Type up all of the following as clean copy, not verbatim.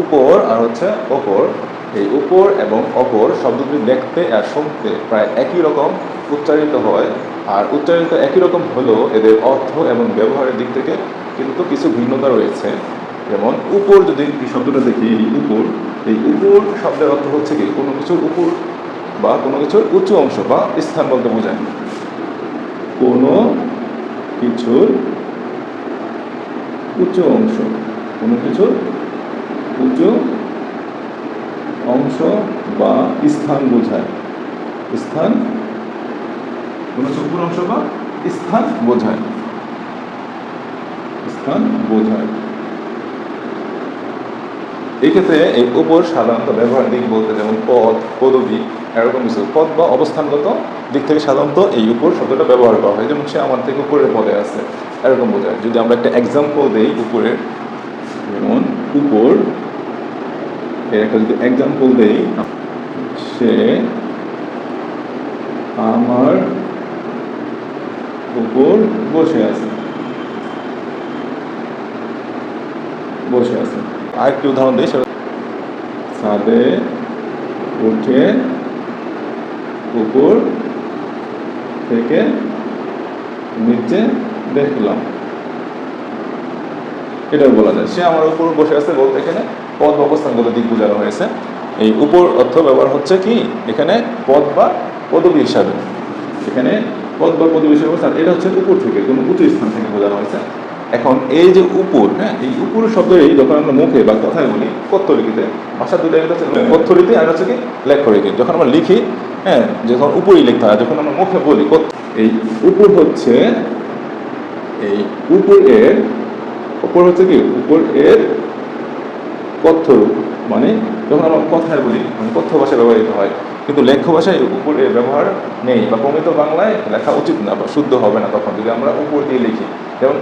উপর আর হচ্ছে অপর, এই উপর এবং অপর শব্দটি দেখতে আর শুনতে প্রায় একই রকম উচ্চারিত হয়, আর উচ্চারিত একই রকম হলেও এদের অর্থ এবং ব্যবহারের দিক থেকে কিন্তু কিছু ভিন্নতা রয়েছে। যেমন উপর যদি এই শব্দটা দেখি, এই উপর শব্দের অর্থ হচ্ছে কি কোনো কিছুর উপর বা কোনো কিছুর উঁচু অংশ বা স্থান বলতে বোঝায়। কোনো কিছুর উঁচু অংশ, কোনো কিছুর উঁচু অংশ বা স্থান বোঝায়। স্থান, কোনো উপর অংশ বা স্থান বোঝায়, স্থান বোঝায়। এই ক্ষেত্রে এই উপর সাধারণত ব্যবহার দিক বলতে যেমন পদ, পদবী, এরকম কিছু পদ বা অবস্থানগত দিক থেকে সাধারণত এই উপর শব্দটা ব্যবহার করা হয়। যেমন সে আমার থেকে উপরের পদে আছে, এরকম বোঝায়। যদি আমরা একটা এক্সাম্পল দিই উপরের, যেমন উপর এর একটা যদি এক্সাম্পল দেই, সে আমার উপর বসে আছে, বসে আছে। আরেকটি উদাহরণ দিই, সেটা ছাদে উঠে উপর থেকে নিচে দেখলাম, এটাও বলা যায়। সে আমার উপর বসে আছে বলতে এখানে পদ অবস্থানগত দিক বোঝানো হয়েছে। এই উপর অর্থ ব্যবহার হচ্ছে কি এখানে পদ বা পদবী হিসাবে, এখানে পদ বা পদবী হিসাবে, এটা হচ্ছে উপর থেকে কোনো উঁচু স্থান থেকে বোঝানো হয়েছে। এখন এই যে উপর, হ্যাঁ, এই উপর শব্দই যখন আমরা মুখে বা কথায় বলি, কথ্যলিখিতে, ভাষা দুটো হচ্ছে কথ্যলিপি আর হচ্ছে কি লেখ্যলিপি। যখন আমরা লিখি, হ্যাঁ, যখন উপরই লিখতে হয়, যখন আমরা মুখে বলি এই উপর হচ্ছে, এই উপরের, উপর হচ্ছে কি উপর এর কথ্য রূপ, মানে যখন আমরা কথায় বলি মানে কথ্য ভাষায় ব্যবহৃত হয়, কিন্তু লেখ্য ভাষায় উপর এর ব্যবহার নেই বা প্রমিত বাংলায় লেখা উচিত না বা শুদ্ধ হবে না তখন যদি আমরা উপর দিয়ে লিখি। যেমন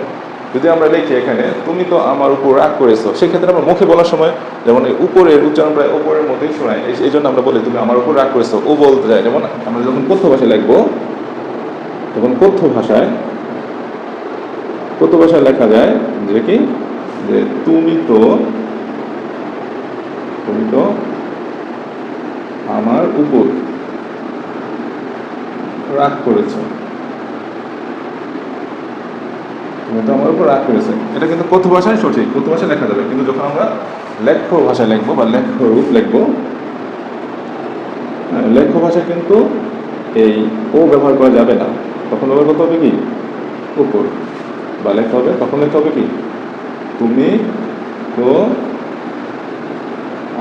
যদি আমরা লিখি এখানে তুমি তো আমার উপর রাগ করেছো, সেক্ষেত্রে আমরা মুখে বলার সময় যেমন এই উপরের উচ্চারণ প্রায় উপরের মধ্যেই শোনায়, এই জন্য আমরা বলি তুমি আমার উপর রাগ করেছো, ও বলতে যায়। যেমন আমরা যখন কথ্য ভাষায় লিখবো, তখন কথ্য ভাষায় লেখা যায় যে কি, যে তুমি তো আমার উপর রাগ করেছো, তুমি তো আমার উপর রাগ করেছো। এটা কিন্তু কথ্য ভাষায় সঠিক, কথ্য ভাষায় লেখা যাবে। কিন্তু যখন আমরা লেখ্য ভাষায় লিখবো বা লেখ্য রূপ লিখবো, লেখ্য ভাষায় কিন্তু এই ও ব্যবহার করা যাবে না। তখন ব্যবহার করতে হবে কি উপর, বা লেখা হবে, তখন লেখা হবে কি তুমি তো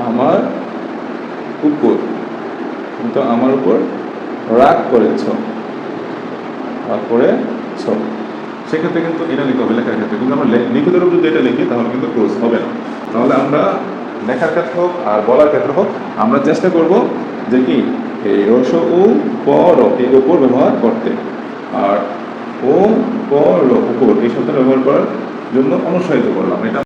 আমার উপর, তুমি তো আমার উপর রাগ করেছ, সেক্ষেত্রে কিন্তু এটা লিখতে হবে লেখার ক্ষেত্রে। কিন্তু আমরা লিখিত রূপ যদি এটা লিখি তাহলে কিন্তু ক্লোজ হবে না। তাহলে আমরা লেখার ক্ষেত্রে হোক আর বলার ক্ষেত্রে হোক আমরা চেষ্টা করব যে কি এই রস ও পর এই উপর ব্যবহার করতে, আর ও পর উপর এই শব্দটা ব্যবহার করার জন্য অনুৎসাহিত করলাম। এটা